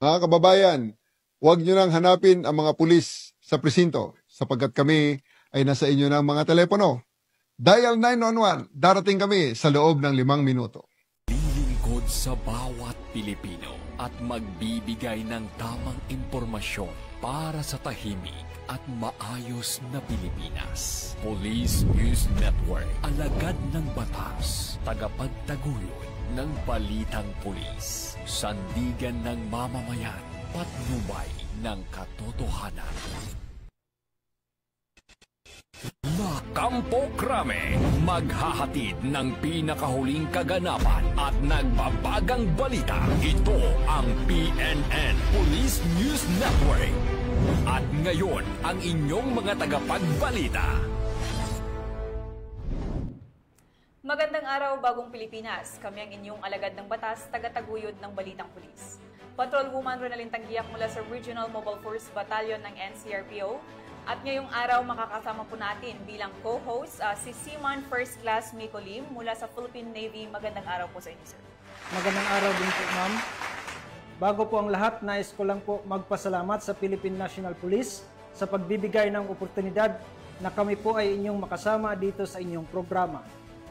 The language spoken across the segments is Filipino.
Mga kababayan, huwag nyo nang hanapin ang mga pulis sa presinto sapagkat kami ay nasa inyo ng mga telepono. Dial 911, darating kami sa loob ng 5 minuto. Lilingkod sa bawat Pilipino at magbibigay ng tamang impormasyon para sa tahimik at maayos na Pilipinas. Police News Network, alagad ng batas, tagapagtaguyod ng balitang pulis, sandigan ng mamamayan, patnubay ng katotohanan. Kampo Krame, maghahatid ng pinakahuling kaganapan at nagbabagang balita. Ito ang PNN Police News Network. At ngayon, ang inyong mga tagapagbalita. Magandang araw, Bagong Pilipinas. Kami ang inyong alagad ng batas, tagataguyod ng Balitang Pulis. Patrolwoman Ronalyn Tanggiak mula sa Regional Mobile Force Battalion ng NCRPO. At ngayong araw makakasama po natin bilang co-host si Seaman First Class Miko Lim mula sa Philippine Navy. Magandang araw po sa inyo, sir. Magandang araw din po, ma'am. Bago po ang lahat, nais ko lang po magpasalamat sa Philippine National Police sa pagbibigay ng oportunidad na kami po ay inyong makasama dito sa inyong programa.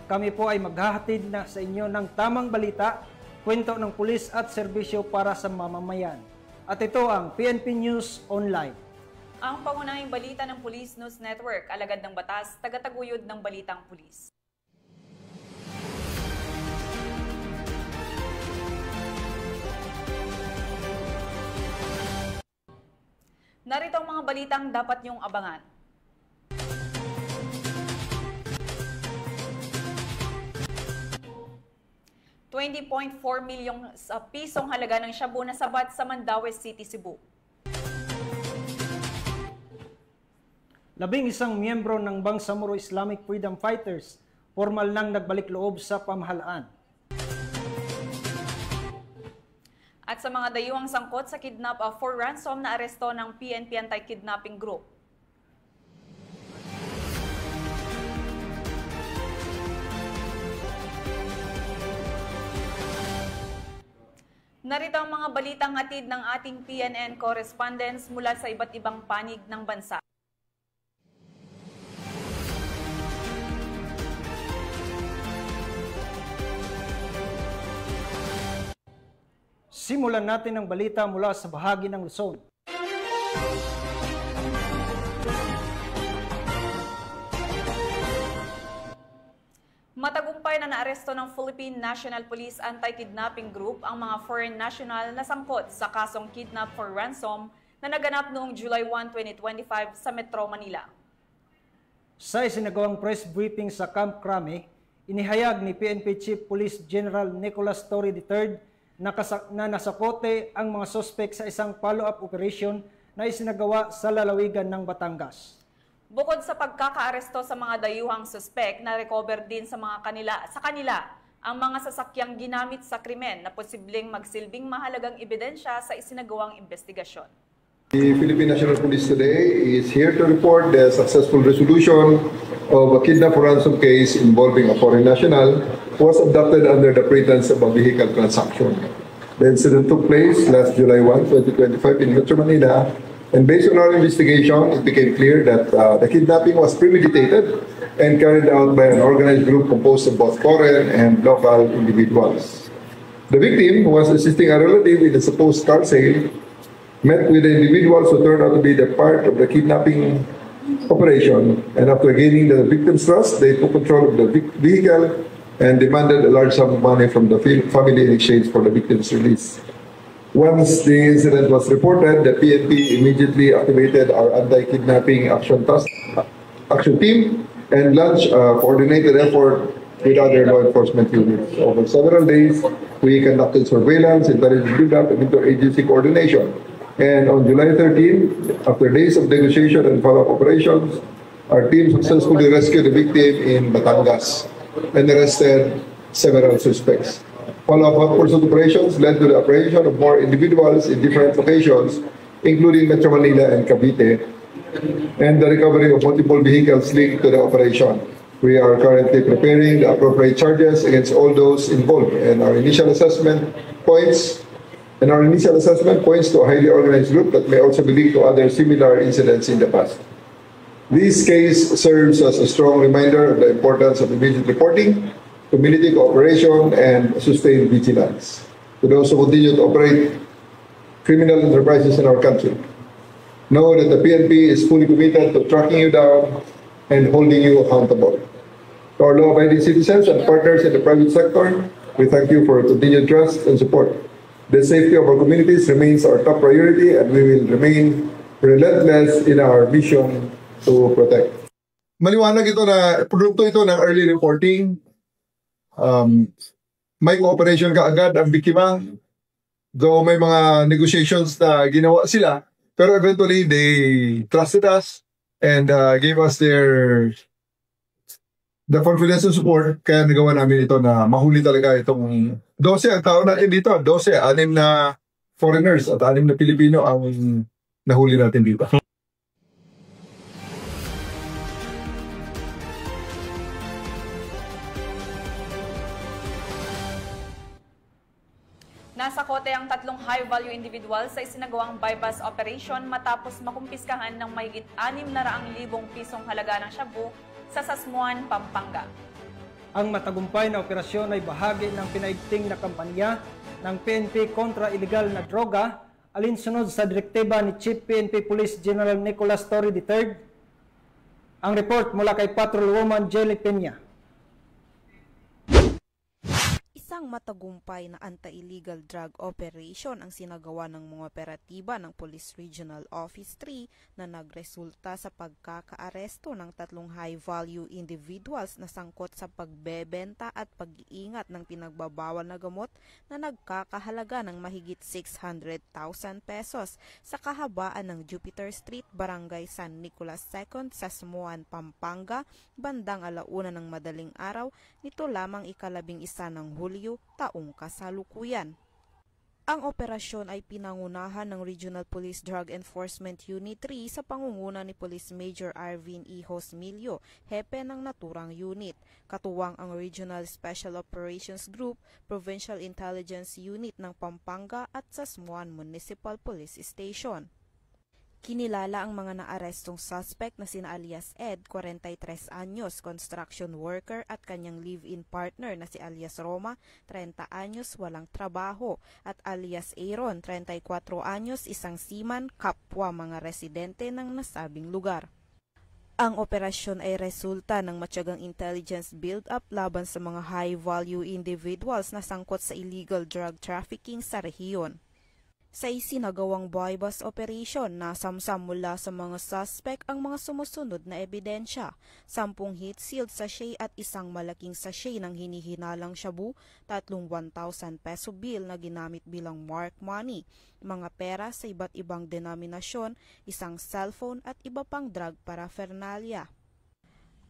Kami po ay maghahatid na sa inyo ng tamang balita, kwento ng pulis at serbisyo para sa mamamayan. At ito ang PNP News Online. Ang pangunahing balita ng Police News Network, alagad ng batas, tagataguyod ng Balitang Pulis. Narito ang mga balitang dapat niyong abangan. ₱20.4 milyong pisong halaga ng shabu na sabat sa Mandaue City, Cebu. 11 miyembro ng Bangsamoro Islamic Freedom Fighters formal nang nagbalik loob sa pamahalaan. At sa mga dayuhang sangkot sa kidnap for ransom na aresto ng PNP Anti-Kidnapping Group. Narito ang mga balitang hatid ng ating PNN correspondents mula sa iba't ibang panig ng bansa. Simulan natin ang balita mula sa bahagi ng Luzon. Matagumpay na naaresto ng Philippine National Police Anti-Kidnapping Group ang mga foreign national na sangkot sa kasong kidnap for ransom na naganap noong July 1, 2025 sa Metro Manila. Sa isinagawang press briefing sa Camp Crame, inihayag ni PNP Chief Police General Nicholas Torre III na nasakote ang mga sospek sa isang follow-up operation na isinagawa sa lalawigan ng Batangas. Bukod sa pagkakaaresto sa mga dayuhang suspek, na-recover din sa kanila ang mga sasakyang ginamit sa krimen na posibleng magsilbing mahalagang ebidensya sa isinagawang investigasyon. The Philippine National Police today is here to report the successful resolution of a kidnap for ransom case involving a foreign national who was abducted under the pretense of a vehicle transaction. The incident took place last July 1, 2025 in Metro Manila, and based on our investigation, it became clear that the kidnapping was premeditated and carried out by an organized group composed of both foreign and local individuals. The victim, who was assisting a relative in the supposed car sale, met with the individuals who turned out to be the part of the kidnapping operation, and after gaining the victim's trust, they took control of the vehicle and demanded a large sum of money from the family in exchange for the victim's release. Once the incident was reported, the PNP immediately activated our anti-kidnapping action team and launched a coordinated effort with other law enforcement units. Over several days, we conducted surveillance, intelligence build-up, and interagency coordination. And on July 13, after days of negotiation and follow-up operations, our team successfully rescued the victim in Batangas and arrested several suspects. Follow-up operations led to the apprehension of more individuals in different locations, including Metro Manila and Cavite, and the recovery of multiple vehicles linked to the operation. We are currently preparing the appropriate charges against all those involved, and our initial assessment points And our initial assessment points to a highly organized group that may also be linked to other similar incidents in the past. This case serves as a strong reminder of the importance of immediate reporting, community cooperation, and sustained vigilance to those who continue to operate criminal enterprises in our country. Know that the PNP is fully committed to tracking you down and holding you accountable. To our law-abiding citizens and partners in the private sector, we thank you for your continued trust and support. The safety of our communities remains our top priority, and we will remain relentless in our mission to protect. Maliwanag ito na produkto ito ng early reporting. May cooperation kaagad ang biktima. Though may mga negotiations na ginawa sila, pero eventually they trusted us and gave us the confidence and support. Kaya nagawa namin ito na mahuli talaga itong 12 ang tao natin dito. 12, 6 na foreigners at 6 na Pilipino ang nahuli natin dito. Nasa kote ang 3 high-value individual sa isinagawang bypass operation matapos makumpiskahan ng mahigit 600,000 pisong halaga ng shabu sa Sasmuan, Pampanga. Ang matagumpay na operasyon ay bahagi ng pinaigting na kampanya ng PNP kontra iligal na droga alinsunod sa direktiba ni Chief PNP Police General Nicolas Torre III. Ang report mula kay Patrolwoman Jelly Peña. Isang matagumpay na anti-illegal drug operation ang sinagawa ng mga operatiba ng Police Regional Office 3 na nagresulta sa pagkakaaresto ng 3 high-value individuals na sangkot sa pagbebenta at pag-iingat ng pinagbabawal na gamot na nagkakahalaga ng mahigit 600,000 pesos sa kahabaan ng Jupiter Street, Barangay San Nicolas II, Sasmuan, Pampanga, bandang 1:00 ng madaling araw nito lamang 11 ng Hulyo taong kasalukuyan. Ang operasyon ay pinangunahan ng Regional Police Drug Enforcement Unit 3 sa pangunguna ni Police Major Arvin E. Hosmilio, hepe ng naturang unit, katuwang ang Regional Special Operations Group, Provincial Intelligence Unit ng Pampanga at Sasmuan Municipal Police Station. Kinilala ang mga naarestong suspect na sina alias Ed, 43 anyos, construction worker at kanyang live-in partner na si alias Roma, 30 anyos, walang trabaho, at alias Aaron, 34 anyos, isang seaman, kapwa mga residente ng nasabing lugar. Ang operasyon ay resulta ng matyagang intelligence build-up laban sa mga high-value individuals na sangkot sa illegal drug trafficking sa rehiyon. Sa isinagawang bypass operation, nasamsam mula sa mga suspect ang mga sumusunod na ebidensya, 10 heat sealed sachet at isang malaking sachet ng hinihinalang shabu, 3 1,000 peso bill na ginamit bilang mark money, mga pera sa iba't ibang denominasyon, isang cellphone at iba pang drug paraphernalia.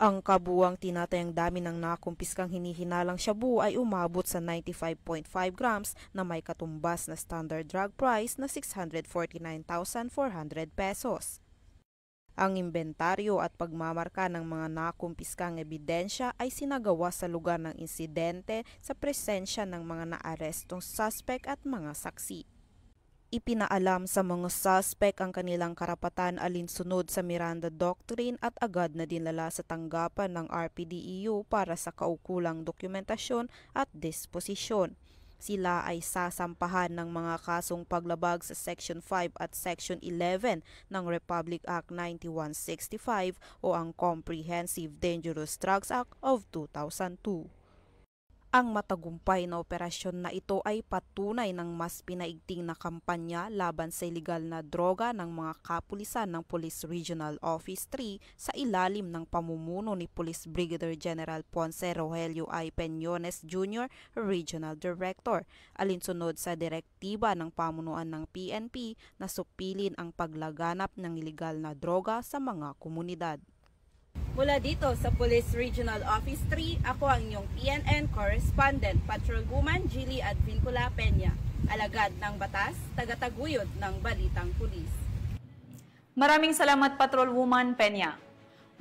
Ang kabuuang tinatayang dami ng nakumpiskang hinihinalang shabu ay umabot sa 95.5 grams na may katumbas na standard drug price na 649,400 pesos. Ang inventaryo at pagmamarka ng mga nakumpiskang ebidensya ay sinagawa sa lugar ng insidente sa presensya ng mga naarestong suspect at mga saksi. Ipinaalam sa mga suspect ang kanilang karapatan alinsunod sa Miranda Doctrine at agad na dinala sa tanggapan ng RPDEU para sa kaukulang dokumentasyon at disposisyon. Sila ay sasampahan ng mga kasong paglabag sa Section 5 at Section 11 ng Republic Act 9165 o ang Comprehensive Dangerous Drugs Act of 2002. Ang matagumpay na operasyon na ito ay patunay ng mas pinaigting na kampanya laban sa iligal na droga ng mga kapulisan ng Police Regional Office 3 sa ilalim ng pamumuno ni Police Brigadier General Ponce Rogelio I. Peñones Jr., Regional Director, alinsunod sa direktiba ng pamunuan ng PNP na supilin ang paglaganap ng iligal na droga sa mga komunidad. Mula dito sa Police Regional Office 3, ako ang inyong PNN Correspondent, Patrolwoman Jilly Advincula Peña, alagad ng batas, tagataguyod ng Balitang Pulis. Maraming salamat, Patrolwoman Peña.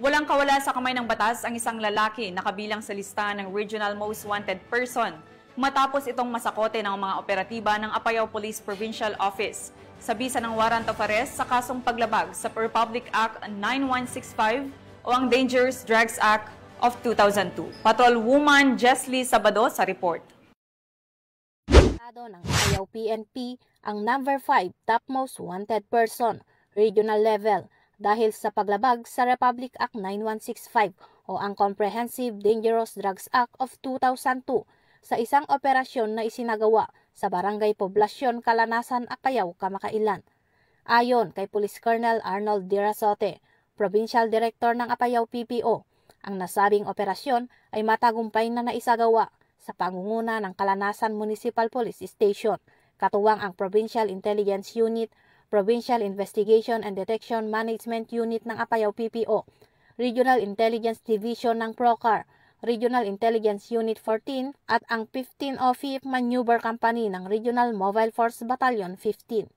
Walang kawala sa kamay ng batas ang isang lalaki na kabilang sa listahan ng Regional Most Wanted Person matapos itong masakote ng mga operatiba ng Apayao Police Provincial Office sa bisa ng warrant of arrest sa kasong paglabag sa Republic Act 9165 o ang Dangerous Drugs Act of 2002. Patrolwoman Jesly Sabado sa report. Ng Apayao PNP ang number 5 topmost wanted person, regional level, dahil sa paglabag sa Republic Act 9165 o ang Comprehensive Dangerous Drugs Act of 2002 sa isang operasyon na isinagawa sa Barangay Poblasyon, Kalanasan, Apayao, kamakailan. Ayon kay Police Colonel Arnold Dirasote, Provincial Director ng Apayao PPO, ang nasabing operasyon ay matagumpay na naisagawa sa pangunguna ng Kalanasan Municipal Police Station, katuwang ang Provincial Intelligence Unit, Provincial Investigation and Detection Management Unit ng Apayao PPO, Regional Intelligence Division ng PROCAR, Regional Intelligence Unit 14 at ang 15 OFIP Maneuver Company ng Regional Mobile Force Battalion 15.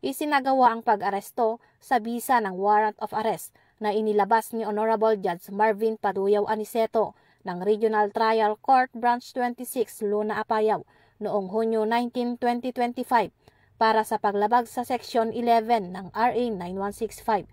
Isinagawa ang pag-aresto sa bisa ng warrant of arrest na inilabas ni Honorable Judge Marvin Paduyaw Aniceto ng Regional Trial Court Branch 26 Luna, Apayao noong Hunyo 19, 2025 para sa paglabag sa Section 11 ng RA 9165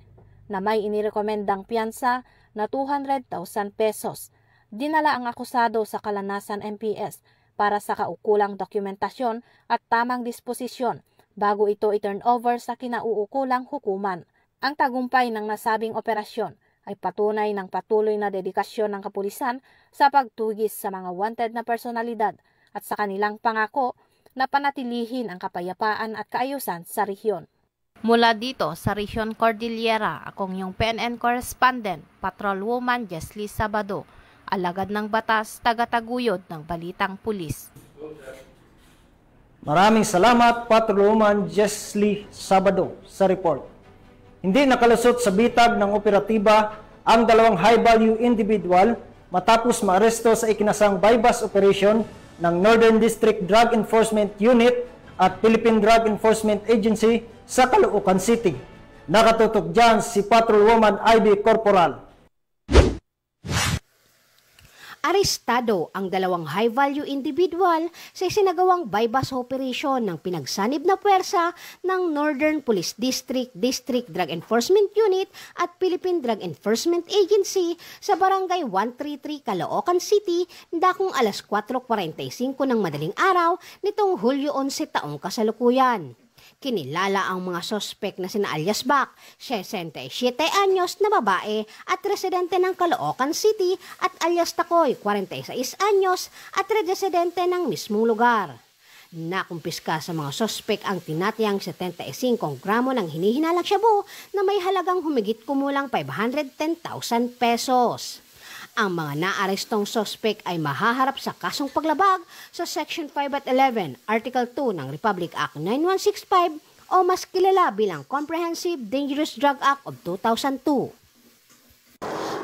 na may inirekomendang piyansa na 200,000 pesos. Dinala ang akusado sa Kalanasan MPS para sa kaukulang dokumentasyon at tamang disposisyon bago ito i-turn over sa kinauukulang hukuman. Ang tagumpay ng nasabing operasyon ay patunay ng patuloy na dedikasyon ng kapulisan sa pagtugis sa mga wanted na personalidad at sa kanilang pangako na panatilihin ang kapayapaan at kaayusan sa rehiyon. Mula dito sa Rehiyon Cordillera, akong yung PNN correspondent, Patrolwoman Jesly Sabado, alagad ng batas, tagataguyod ng Balitang Pulis. Maraming salamat, Patrolwoman Jesly Sabado sa report. Hindi nakalusot sa bitag ng operatiba ang dalawang high-value individual matapos maaresto sa ikinasang bypass operation ng Northern District Drug Enforcement Unit at Philippine Drug Enforcement Agency sa Caloocan City. Nakatutok dyan si Patrolwoman Ivy Corporal. Arestado ang dalawang high-value individual sa isinagawang bypass operation ng pinagsanib na puwersa ng Northern Police District, District Drug Enforcement Unit at Philippine Drug Enforcement Agency sa Barangay 133, Caloocan City, dakong alas 4:45 ng madaling araw nitong Hulyo 11 taong kasalukuyan. Kinilala ang mga sospek na sina alias Bac, 67 anyos na babae at residente ng Caloocan City at alias Takoy, 46 anyos at residente ng mismong lugar. Nakumpiska sa mga sospek ang tinatayang 75 gramo ng hinihinalang shabu na may halagang humigit kumulang 510,000 pesos. Ang mga naarestong sospek ay mahaharap sa kasong paglabag sa Section 5 at 11, Article 2 ng Republic Act 9165 o mas kilala bilang Comprehensive Dangerous Drug Act of 2002.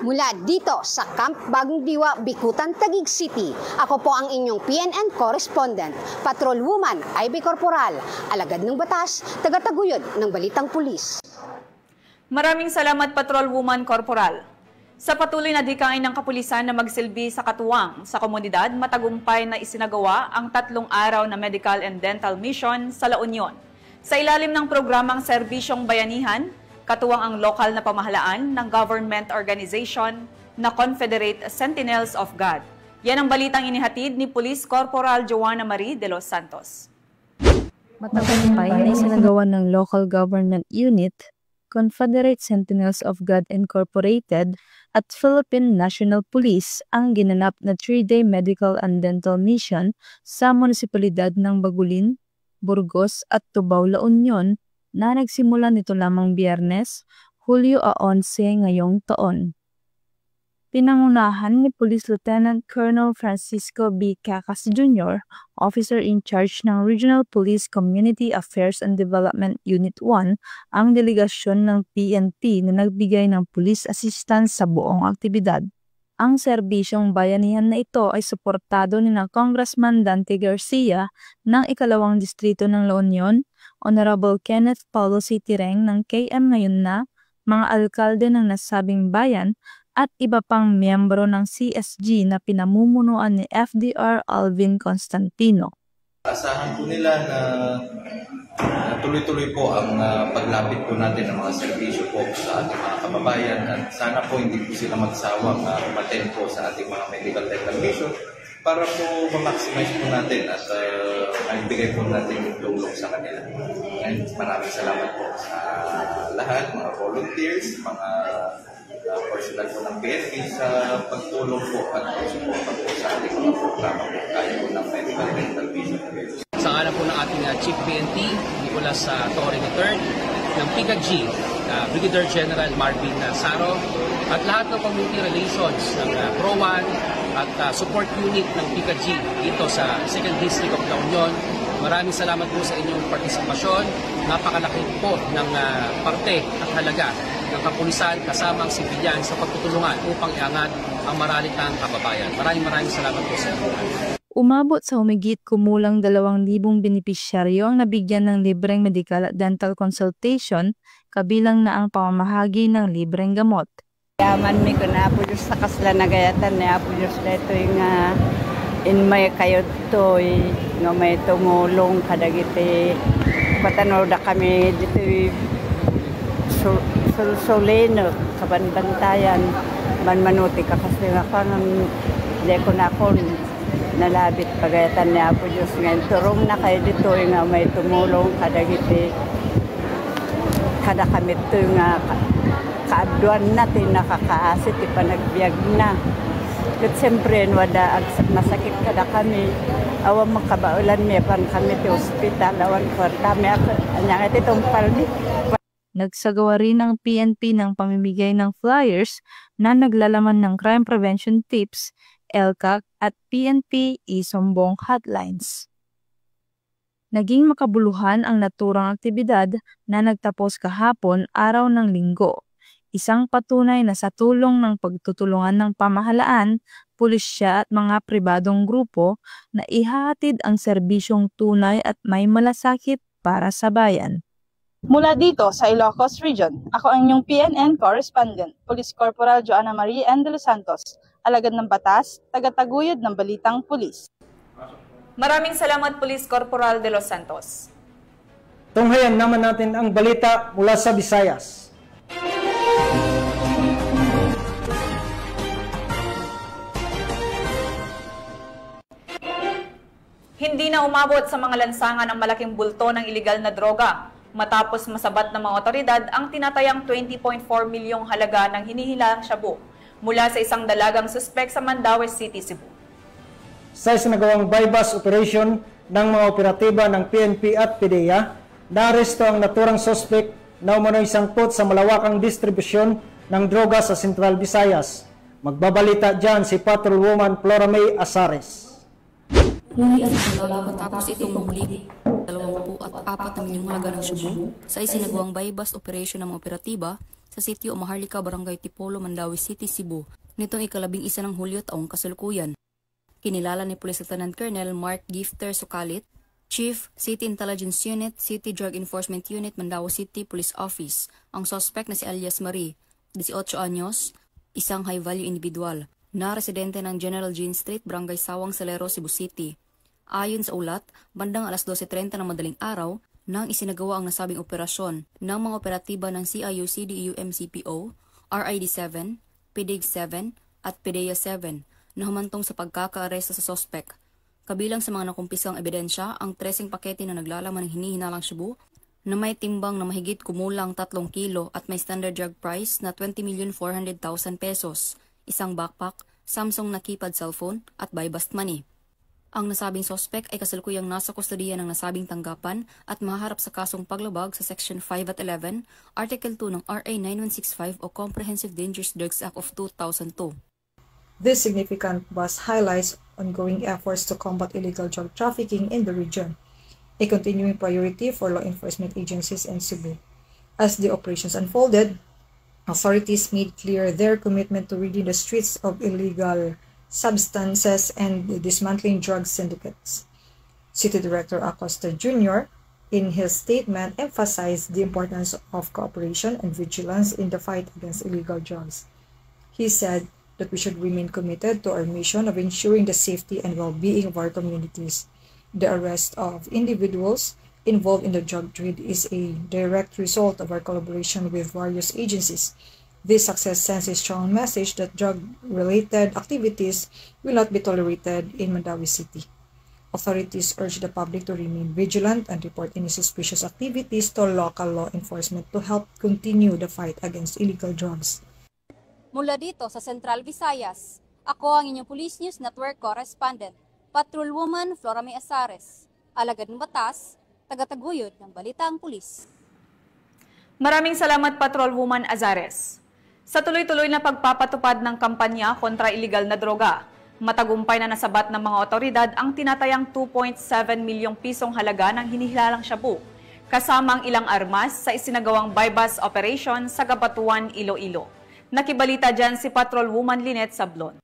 Mula dito sa Camp Bagong Diwa, Bikutan, Taguig City, ako po ang inyong PNN correspondent, Patrolwoman Ivy Corporal, alagad ng batas, tagataguyod ng Balitang Pulis. Maraming salamat, Patrolwoman Corporal. Sa patuloy na dikain ng kapulisan na magsilbi sa katuwang sa komunidad, matagumpay na isinagawa ang 3 araw na medical and dental mission sa La Union. Sa ilalim ng programang Serbisyong Bayanihan, katuwang ang lokal na pamahalaan ng government organization na Confederate Sentinels of God. Yan ang balitang inihatid ni Police Corporal Joanna Marie de los Santos. Matagumpay na isinagawa ng local government unit, Confederate Sentinels of God Incorporated at Philippine National Police ang ginanap na 3-day medical and dental mission sa munisipalidad ng Bagulin, Burgos at Tubao, La Union na nagsimula nito lamang Biyernes, Hulyo 11 ngayong taon. Pinangunahan ni Police Lieutenant Colonel Francisco B. Cacas Jr., Officer in Charge ng Regional Police Community Affairs and Development Unit 1, ang delegasyon ng PNP na nagbigay ng police assistance sa buong aktibidad. Ang serbisyong bayanihan na ito ay suportado ni na Congressman Dante Garcia ng 2nd Distrito ng La Union, Honorable Kenneth Paulo C. Tireng ng KM ngayon na, mga alkalde ng nasabing bayan, at iba pang miyembro ng CSG na pinamumunuan ni FDR Alvin Constantino. Asahan po nila na tuloy-tuloy po ang paglapit po natin ng mga serbisyo po sa ating mga kababayan at sana po hindi po sila magsawang umattend po sa ating mga medical declaration para po ma-maximize po natin at maibigay po natin yung tulong sa kanila. And maraming salamat po sa lahat, mga volunteers, mga personal po ng PNP sa pagtulong po at pagsuporta po sa ating mga programa po kaya po ng medical declaration. Sa ngalan po ng ating Chief PNP, Nicolas Torre III, ng PICAG, Brigadier General Marvin Saro, at lahat ng community relations ng PRO-1 at support unit ng PICAG dito sa 2nd District of La Union. Maraming salamat po sa inyong partisipasyon. Napakalaki po ng parte at halaga ng kapulisan kasama ang sibilyan sa pagtutulungan upang iangat ang maralitang kababayan. Maraming salamat po sa inyo. Umabot sa humigit kumulang 2,000 benepisyaryo ang nabigyan ng libreng medical at dental consultation, kabilang na ang pamamahagi ng libreng gamot. Yaman mi ko na po sa kasla nagayatan na po Diyos na ito yung in may kayo to nga may tumulong kadagiti patanaw na kami dito soleno kabanbantayan manmanuti ka kasi nga pang hindi ko na ako nalabit pagayatan niya po Diyos ngayon. Turong na kayo dito nga may tumulong kadagiti kada kami ito nga kaadwan natin nakakaasit ipanagbiag na. At siyempre wada masakit kada kami awan makabaulan may pan kami ti hospital awan kami ako anya itong paldi. Nagsagawa rin ang PNP ng pamimigay ng flyers na naglalaman ng crime prevention tips, LCAC at PNP Isumbong hotlines. Naging makabuluhan ang naturang aktibidad na nagtapos kahapon araw ng Linggo. Isang patunay na sa tulong ng pagtutulungan ng pamahalaan, pulisya at mga pribadong grupo na ihahatid ang serbisyong tunay at may malasakit para sa bayan. Mula dito sa Ilocos Region, ako ang inyong PNN correspondent, Police Corporal Joanna Marie N. De Los Santos, alagad ng batas, tagataguyod ng Balitang Pulis. Maraming salamat, Police Corporal De Los Santos. Tunghayan naman natin ang balita mula sa Visayas. Hindi na umabot sa mga lansangan ang malaking bulto ng iligal na droga matapos masabat ng mga otoridad ang tinatayang 20.4 milyong halaga ng hinihilalang shabu mula sa isang dalagang suspek sa Mandaue City, Cebu. Sa isinagawang bypass operation ng mga operatiba ng PNP at PDEA, naaresto ang naturang suspek na umano'y sangkot sa malawakang distribusyon ng droga sa Central Visayas. Magbabalita dyan si Patrolwoman Flora May Asares. Huli ang dalawa matapos itong mahuli 24 milyong halaga ng shabu sa isinagawang bypass operation ng mga operatiba sa sitio Maharlika, Barangay Tipolo, Mandaue City, Cebu, nitong ika-11 ng Hulyo taong kasalukuyan. Kinilala ni Police Lieutenant Colonel Mark Gifter Sukalit, Chief, City Intelligence Unit, City Drug Enforcement Unit, Mandaue City Police Office, ang suspect na si Alias Marie, 18 anyos, isang high-value individual, na residente ng General Jean Street, Barangay Sawang, Salero, Cebu City. Ayon sa ulat, bandang alas 12:30 ng madaling araw, nang isinagawa ang nasabing operasyon ng mga operatiba ng CIU-CDEU-MCPO, RID-7, PDIG-7 at PDEA-7 na humantong sa pagkakaaresto sa sospek. Kabilang sa mga nakumpiskang ebidensya ang 13 pakete na naglalaman ng hinihinalang shabu na may timbang na mahigit kumulang 3 kilo at may standard drug price na 20,400,000 pesos, isang backpack, Samsung na keypad cellphone at buy-bust money. Ang nasabing sospek ay kasalukuyang nasa kustodiya ng nasabing tanggapan at mahaharap sa kasong paglabag sa Section 5 at 11, Article 2 ng RA 9165 o Comprehensive Dangerous Drugs Act of 2002. This significant bust highlights ongoing efforts to combat illegal drug trafficking in the region, a continuing priority for law enforcement agencies in Cebu. As the operations unfolded, authorities made clear their commitment to ridding the streets of illegal substances and dismantling drug syndicates. City Director Acosta Jr., in his statement, emphasized the importance of cooperation and vigilance in the fight against illegal drugs. He said that we should remain committed to our mission of ensuring the safety and well-being of our communities. The arrest of individuals involved in the drug trade is a direct result of our collaboration with various agencies. This success sends a strong message that drug-related activities will not be tolerated in Mandawi City. Authorities urge the public to remain vigilant and report any suspicious activities to local law enforcement to help continue the fight against illegal drugs. Mula dito sa Central Visayas, ako ang inyong Police News Network Correspondent, Patrolwoman Flora May Azares, alagad ng batas, tagataguyod ng Balitang Pulis. Maraming salamat, Patrolwoman Azares. Sa tuloy-tuloy na pagpapatupad ng kampanya kontra iligal na droga, matagumpay na nasabat ng mga otoridad ang tinatayang 2.7 milyong pisong halaga ng hinihilalang shabu, kasama ang ilang armas sa isinagawang buy-bust operation sa Gabatuan, Iloilo. Nakibalita dyan si Patrolwoman Lynette Sablon.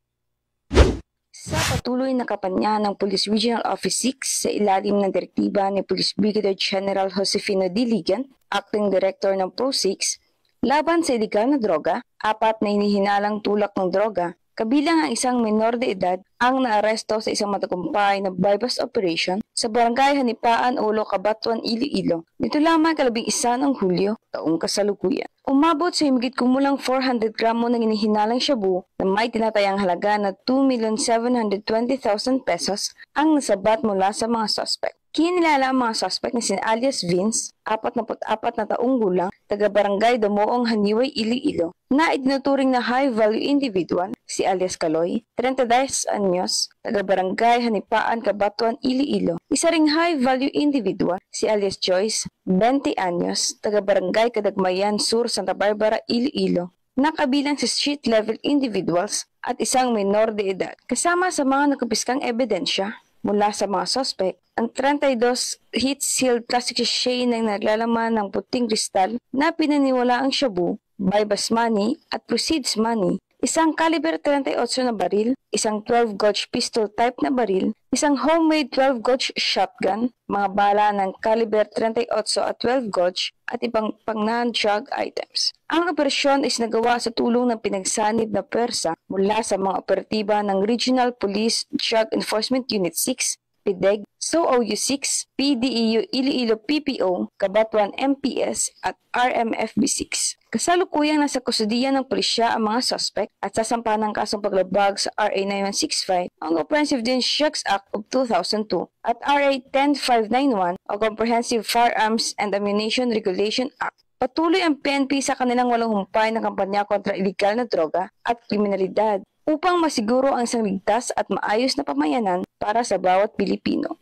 Sa patuloy na kampanya ng Police Regional Office 6 sa ilalim ng direktiba ni Police Brigadier General Josefino Diligan, Acting Director ng PRO6, laban sa iligal na droga, 4 na hinihinalang tulak ng droga, kabilang ang isang minor de edad ang naaresto sa isang matagumpay na buy-bust operation sa Barangay Hanipaan, Ulo, Cabatuan, Iloilo. Nito lamang 11 ng Hulyo, taong kasalukuyan. Umabot sa higit kumulang 400 gramo ng hinihinalang shabu na may tinatayang halaga na 2,720,000 pesos ang nasabat mula sa mga suspect. Kinilala ang mga suspect na sina alias Vince, 44 na taong gulang, taga-barangay Damoong, Haniway, Iloilo, na itinuturing na high-value individual, si alias Kaloy, 32 anyos, taga-barangay Hanipaan, Cabatuan, Iloilo. Isa ring high-value individual, si alias Joyce, 20 anyos, taga-barangay Kadagmayan Sur, Santa Barbara, Iloilo, na kabilang si street-level individuals at isang minor de edad. Kasama sa mga nakupiskang ebidensya mula sa mga suspect, ang 32 heat-sealed plastic sachet na naglalaman ng puting kristal na pinaniwala ang shabu, buy-bust money at proceeds money, isang caliber 38 na baril, isang 12-gauge pistol type na baril, isang homemade 12-gauge shotgun, mga bala ng caliber 38 at 12-gauge at ibang pang-non-drug items. Ang operasyon ay sinagawa sa tulong ng pinagsanib na pwersa mula sa mga operatiba ng Regional Police Drug Enforcement Unit 6, PIDEG, SOOU 6, PDEU Iloilo PPO, Cabatuan MPS at RMFB 6. Kasalukuyang nasa kustudiya ng pulisya ang mga suspect at sasampa ng kasong paglabag sa RA 9165, ang Comprehensive Drugs Act of 2002 at RA 10591 o Comprehensive Firearms and Ammunition Regulation Act. Patuloy ang PNP sa kanilang walang humpay na kampanya kontra iligal na droga at kriminalidad upang masiguro ang isang ligtas at maayos na pamayanan para sa bawat Pilipino.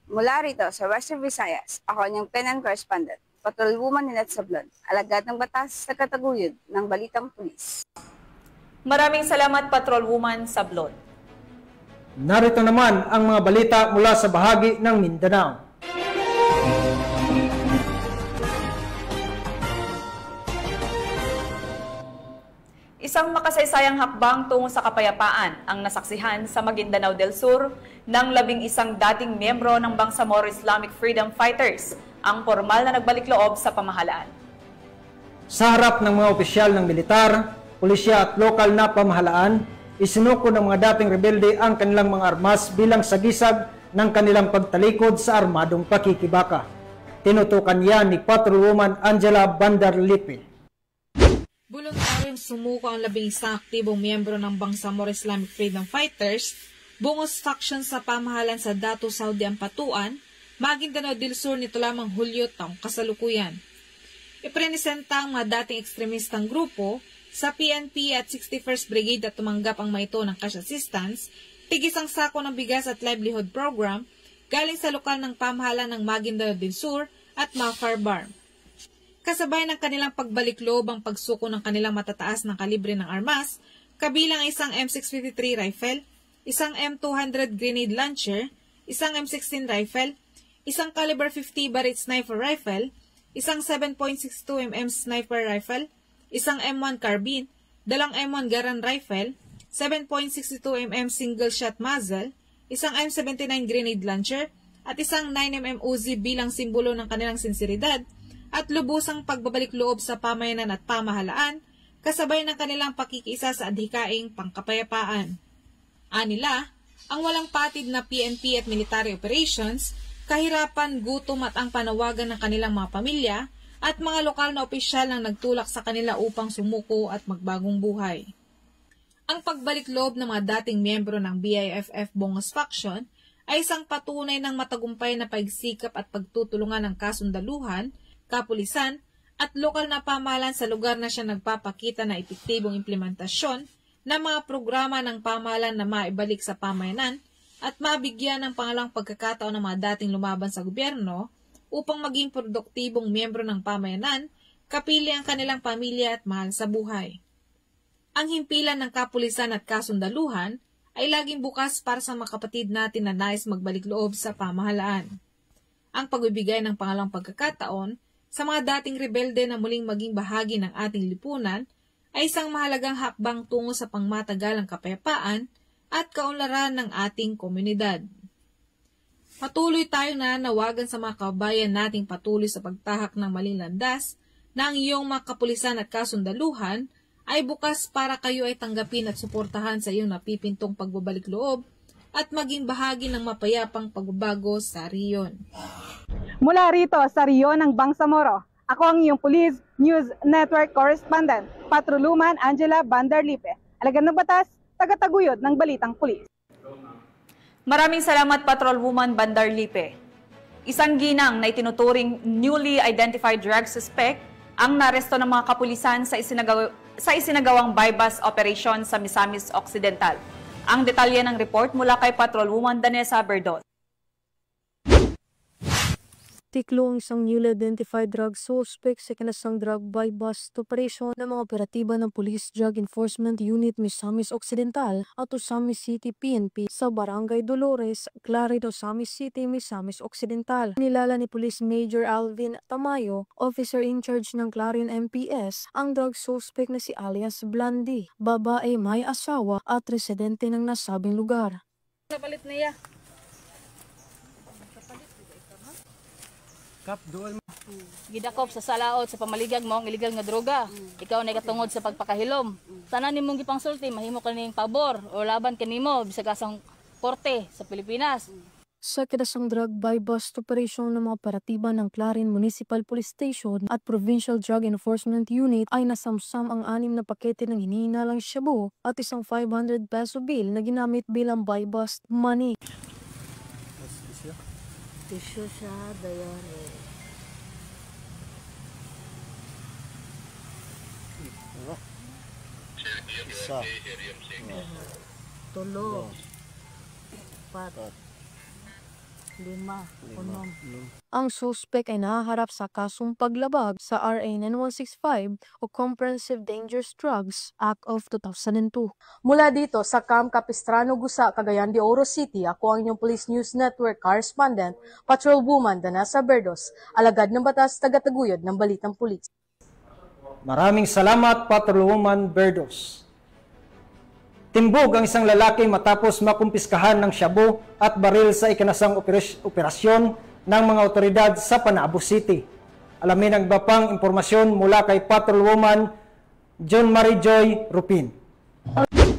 Mula rito sa Western Visayas, ako ang PNN Correspondent, Patrolwoman Lynette Sablon, alagad ng batas sa kataguyod ng Balitang Pulis. Maraming salamat, Patrolwoman Sablon. Narito naman ang mga balita mula sa bahagi ng Mindanao. Isang makasaysayang hakbang tungo sa kapayapaan ang nasaksihan sa Maguindanao del Sur ng 11 dating miyembro ng Bangsamoro Islamic Freedom Fighters ang formal na nagbalik loob sa pamahalaan. Sa harap ng mga opisyal ng militar, pulisya at lokal na pamahalaan, isinuko ng mga dating rebelde ang kanilang mga armas bilang sagisag ng kanilang pagtalikod sa armadong pakikibaka. Tinutukan yan ni Patrolwoman Angela Bandarlipi. Voluntaryong sumuko ang 11 aktibong miyembro ng Bangsamoro Islamic Freedom Fighters, bungos faction sa pamahalan sa Datu Saudi Ampatuan, Maguindanao del Sur nito lamang Hulyo taong kasalukuyan. Iprenesenta ang mga dating ekstremistang grupo sa PNP at 61st Brigade at tumanggap ang maito ng cash assistance, tigisang sako ng bigas at livelihood program galing sa lokal ng pamahalan ng Maguindanao del Sur at Mafar Barm. Kasabay ng kanilang pagbalik loob ang pagsuko ng kanilang matataas ng kalibre ng armas, kabilang isang M653 rifle, isang M200 grenade launcher, isang M16 rifle, isang caliber 50 Barrett sniper rifle, isang 7.62mm sniper rifle, isang M1 carbine, dalang M1 Garand rifle, 7.62mm single shot muzzle, isang M79 grenade launcher, at isang 9mm Uzi bilang simbolo ng kanilang sinseridad at lubusang pagbabalik loob sa pamayanan at pamahalaan kasabay ng kanilang pakikiisa sa adhikaing pangkapayapaan. Anila, ang walang patid na PNP at military operations, kahirapan, gutom at ang panawagan ng kanilang mga pamilya at mga lokal na opisyal ang nagtulak sa kanila upang sumuko at magbagong buhay. Ang pagbalik loob ng mga dating miyembro ng BIFF Bongos Faction ay isang patunay ng matagumpay na pagsikap at pagtutulungan ng kasundaluhan, kapulisan at lokal na pamahalaan sa lugar na siya nagpapakita na epektibong implementasyon ng mga programa ng pamahalaan na maibalik sa pamayanan at mabigyan ng pangalang pagkakataon ng mga dating lumaban sa gobyerno upang maging produktibong miyembro ng pamayanan, kapili ang kanilang pamilya at mahal sa buhay. Ang himpilan ng kapulisan at kasundaluhan ay laging bukas para sa mga kapatid natin na nais magbalik loob sa pamahalaan. Ang pagbibigay ng pangalang pagkakataon sa mga dating rebelde na muling maging bahagi ng ating lipunan ay isang mahalagang hakbang tungo sa pangmatagalang kapayapaan at kaunlaran ng ating komunidad. Patuloy tayong nananawagan sa mga kababayan nating patuloy sa pagtahak ng maling landas na ang iyong mga kapulisan at kasundaluhan ay bukas para kayo ay tanggapin at suportahan sa iyong napipintong pagbabalik loob at maging bahagi ng mapayapang pagbabago sa riyon. Mula rito sa riyon ng Bangsamoro, ako ang iyong Police News Network Correspondent, Patroluman Angela Bandarlipe, alagad ng batas, tagataguyod ng Balitang Pulis. Maraming salamat, Patrolwoman Bandarlipe. Isang ginang na itinuturing newly identified drug suspect ang naresto ng mga kapulisan sa isinagawang bypass operation sa Misamis Occidental. Ang detalye ng report mula kay Patrolwoman Danessa Berdol. Tiklo ang isang newly identified drug suspect sa ikinasang drug bypass operation ng mga operatiba ng Police Drug Enforcement Unit Misamis Occidental at Osamis City PNP sa Barangay Dolores, Clarid, Osamis City, Misamis Occidental. Nilala ni Police Major Alvin Tamayo, officer in charge ng Clarion MPS, ang drug suspect na si alias Blondie, babae may asawa at residente ng nasabing lugar. Kapalit niya. Gidakop sa salaot sa pamaligag mo ang illegal nga droga. Ikaw na katungod sa pagpakahilom. Tanan nimong gipangsulti mahimo kaning pabor o laban kanimo bisag asang korte sa Pilipinas. Sa kinasang drug bypass operation ng mga operatiba ng Clarin Municipal Police Station at Provincial Drug Enforcement Unit ay nasamsam ang 6 na pakete ng hinihinalang shabu at isang 500 peso bill na ginamit bilang bypass money. Tisyo siya, dayari. Isa. Tulo. 4. 5. 6. Ang suspect ay nahaharap sa kasong paglabag sa RA 9165 o Comprehensive Dangerous Drugs Act of 2002. Mula dito sa Camp Capistrano, Gusa, Cagayan de Oro City, ako ang inyong Police News Network Correspondent, Patrolwoman Danessa Berdos, alagad ng batas, tagataguyod ng Balitang Pulis. Maraming salamat, Patrolwoman Berdos. Timbog ang isang lalaki matapos makumpiskahan ng shabu at baril sa ikinasang operasyon ng mga otoridad sa Panabo City. Alamin ang iba pang impormasyon mula kay Patrolwoman John Marie Joy Rupin.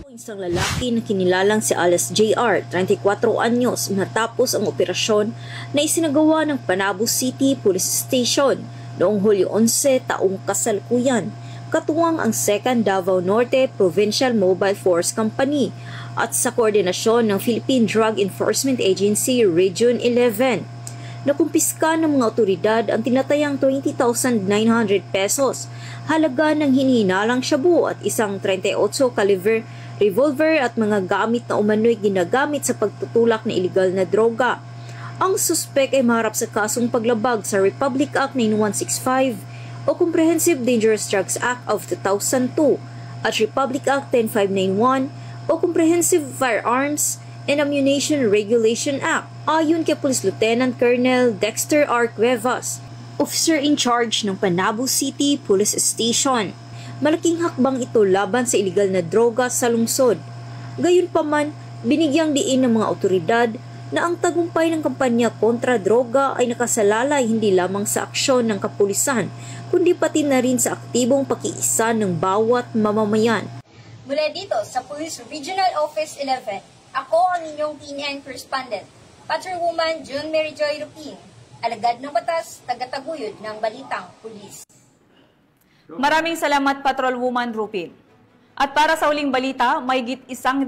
Isang lalaki na kinilalang si alias JR, 34 anyos, matapos ang operasyon na isinagawa ng Panabo City Police Station noong Hulyo 11 taong kasalukuyan, katuwang ang 2nd Davao Norte Provincial Mobile Force Company at sa koordinasyon ng Philippine Drug Enforcement Agency Region 11. Nakumpiska ng mga otoridad ang tinatayang 20,900 pesos, halaga ng hinihinalang shabu at isang 38 caliber revolver at mga gamit na umano'y ginagamit sa pagtutulak ng iligal na droga. Ang suspek ay maharap sa kasong paglabag sa Republic Act 9165 o Comprehensive Dangerous Drugs Act of 2002 at Republic Act 10591 o Comprehensive Firearms and Ammunition Regulation Act, ayon kay Police Lieutenant Colonel Dexter R. Cuevas, officer in charge ng Panabo City Police Station. Malaking hakbang ito laban sa iligal na droga sa lungsod. Gayunpaman, binigyang diin ng mga otoridad na ang tagumpay ng kampanya kontra droga ay nakasalalay hindi lamang sa aksyon ng kapulisan, kundi pati na rin sa aktibong pakiisa ng bawat mamamayan. Mula dito sa Police Regional Office 11, ako ang inyong PNN correspondent, Patrolwoman June Mary Joy Rupin, alagad ng batas, tagataguyod ng Balitang Pulis. Maraming salamat, Patrolwoman Rupin. At para sa uling balita, mahigit 100,000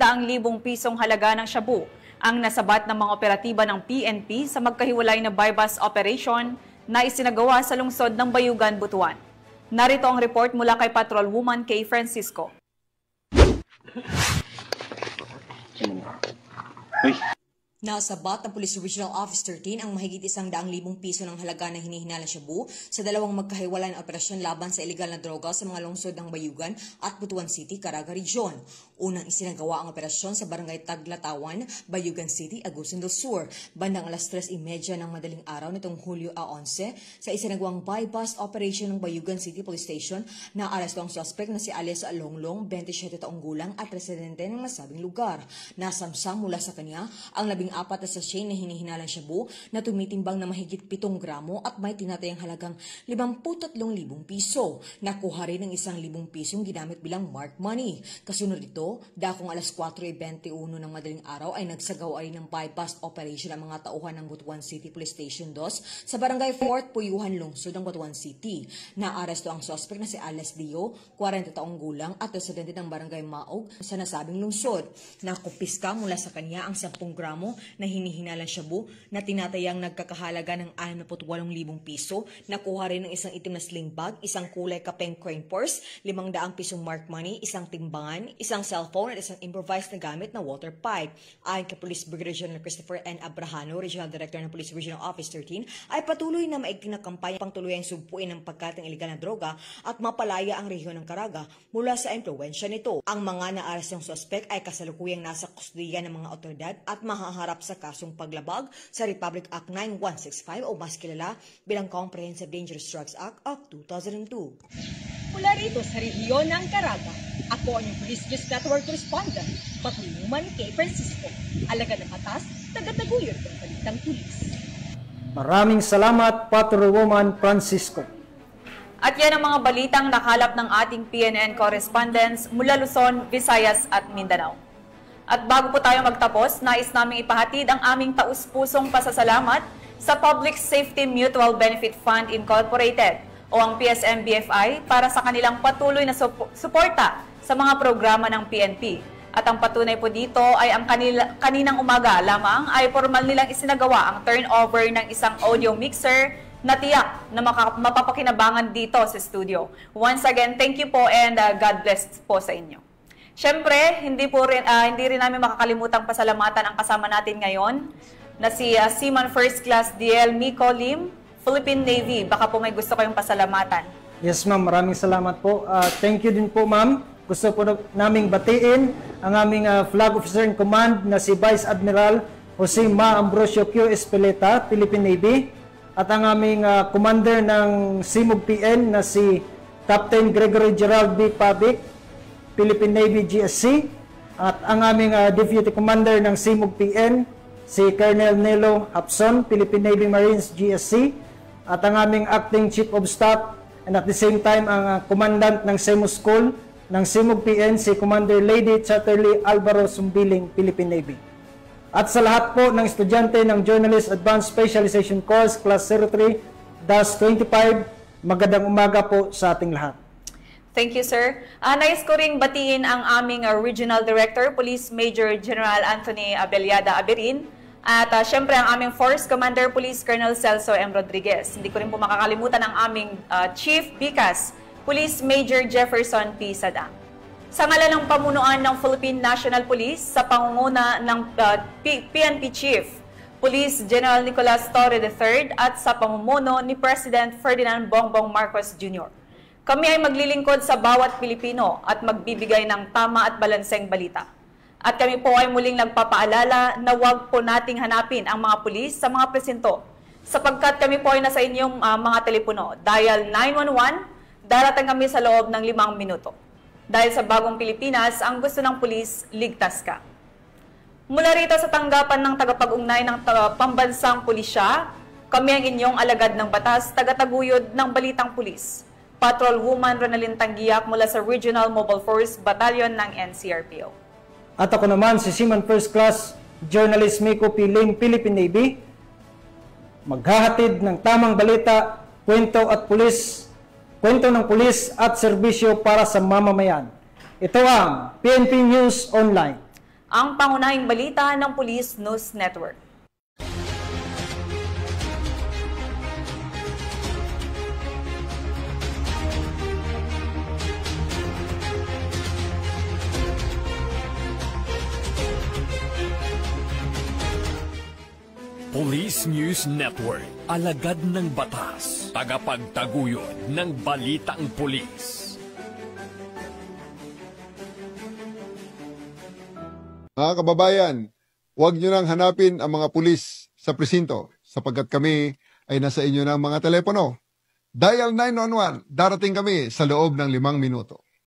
pisong halaga ng shabu ang nasabat ng mga operatiba ng PNP sa magkahiwalay na buy-bust operation na isinagawa sa lungsod ng Bayugan, Butuan. Narito ang report mula kay Patrolwoman Kay Francisco. Nasabat ng Police Regional Office 13 ang mahigit 100,000 piso ng halaga ng hinihinala shabu sa dalawang magkahiwalay na operasyon laban sa iligal na droga sa mga lungsod ng Bayugan at Butuan City, Caraga Region. Unang isinagawa ang operasyon sa Barangay Taglatawan, Bayugan City, Agusan del Sur, bandang alas 3:30 ng madaling araw nitong Hulyo 11 sa isinagawang buy-bust operation ng Bayugan City Police Station na aresto ang suspect na si alias Longlong, 27 taong gulang at residente ng nasabing lugar. Nasamsam mula sa kanya ang 14 na sachet na hinihinalang shabu na tumitimbang na mahigit 7 gramo at may tinatayang halagang 53,000 piso. Nakuha rin ng 1,000 pisong ginamit bilang marked money. Kasunod ito, dakong alas 4:21 ng madaling araw ay nagsagawa rin ng buy-bust operation ang mga tauhan ng Butuan City Police Station 2 sa Barangay Fort Puyuhan, lungsod ng Butuan City. Naaresto ang suspect na si Alias Dio, 40 taong gulang at residente ng Barangay Maog sa nasabing lungsod. Nakumpiska mula sa kanya ang 10 gramo na hinihinalang shabu na tinatayang nagkakahalaga ng 68,000 piso. Nakuha rin ng isang itim na sling bag, isang kulay kapeng coin purse, 500 pisong marked money, isang timbangan, isang cellphone at isang improvised na gamit na water pipe. Ayon kay Police Brigadier General Christopher N. Abrahano, Regional Director ng Police Regional Office 13, ay patuloy na maigting na kampanya pang tuluyang sugpuin ng pagkating iligal na droga at mapalaya ang rehiyon ng Caraga mula sa impluwensya nito. Ang mga naarestong suspect ay kasalukuyang nasa kustudiya ng mga otoridad at mahaharap sa kasong paglabag sa Republic Act 9165 o mas kilala bilang Comprehensive Dangerous Drugs Act of 2002. Mula rito sa rehiyon ng Caraga, ako ang yung Police News Network Correspondent, Patrolwoman Kay Francisco, alagad ng batas, tagataguyod ng Balitang Pulis. Maraming salamat, Patrolwoman Francisco. At yan ang mga balitang nakalap ng ating PNN correspondents mula Luzon, Visayas at Mindanao. At bago po tayo magtapos, nais naming ipahatid ang aming taus-pusong pasasalamat sa Public Safety Mutual Benefit Fund Incorporated o ang PSM-BFI para sa kanilang patuloy na suporta sa mga programa ng PNP. At ang patunay po dito ay ang kaninang umaga lamang ay formal nilang isinagawa ang turnover ng isang audio mixer na tiyak na mapapakinabangan dito sa studio. Once again, thank you po and God bless po sa inyo. Siyempre, hindi rin namin makakalimutang pasalamatan ang kasama natin ngayon na si Seaman First Class DL Miko Lim, Philippine Navy. Baka po may gusto kayong pasalamatan. Yes ma'am, maraming salamat po. Thank you din po ma'am. Gusto po naming batiin ang aming Flag Officer in Command na si Vice Admiral Jose Ma Ambrosio Q. Espeleta, Philippine Navy. At ang aming Commander ng SIMUG PN na si Captain Gregory Gerald B. Pabic, Philippine Navy GSC, at ang aming Deputy Commander ng SIMUG PN, si Colonel Nelo Hapson, Philippine Navy Marines GSC, at ang aming Acting Chief of Staff and at the same time ang Commandant ng SEMO School ng SIMUG PN, si Commander Lady Chatterley Alvaro Sumbiling, Philippine Navy. At sa lahat po ng estudyante ng Journalist Advanced Specialization Course Class 03-25, magandang umaga po sa ating lahat. Thank you, sir. Nais ko ring batiin ang aming Regional Director, Police Major General Anthony Abeliada Aberin, at syempre ang aming Force Commander, Police Colonel Celso M. Rodriguez. Hindi ko rin po makakalimutan ang aming Chief BICAS, Police Major Jefferson P. Sadang. Sa ngalan ng pamunuan ng Philippine National Police, sa pangunguna ng PNP Chief, Police General Nicolas Torre III at sa pamumuno ni President Ferdinand Bongbong Marcos Jr., kami ay maglilingkod sa bawat Pilipino at magbibigay ng tama at balanseng balita. At kami po ay muling nagpapaalala na huwag po nating hanapin ang mga pulis sa mga presinto sapagkat kami po ay nasa inyong mga telepono. Dial 911, darating kami sa loob ng 5 minuto. Dahil sa bagong Pilipinas, ang gusto ng pulis, ligtas ka. Mula rito sa tanggapan ng tagapag-ugnay ng pambansang pulisya, kami ang inyong alagad ng batas, tagataguyod ng Balitang Pulis. Patrolwoman Ronalyn Tanggiak mula sa Regional Mobile Force Battalion ng NCRPO. At ako naman si Seaman First Class Journalist Miko P. Lim, Philippine Navy, maghahatid ng tamang balita, kwento ng pulis at serbisyo para sa mamamayan. Ito ang PNP News Online, ang pangunahing balita ng Police News Network. Police News Network, alagad ng batas, tagapagtaguyod ng balitang pulis. Mga kababayan, huwag nyo nang hanapin ang mga pulis sa presinto sapagkat kami ay nasa inyo ng mga telepono. Dial 911, darating kami sa loob ng 5 minuto.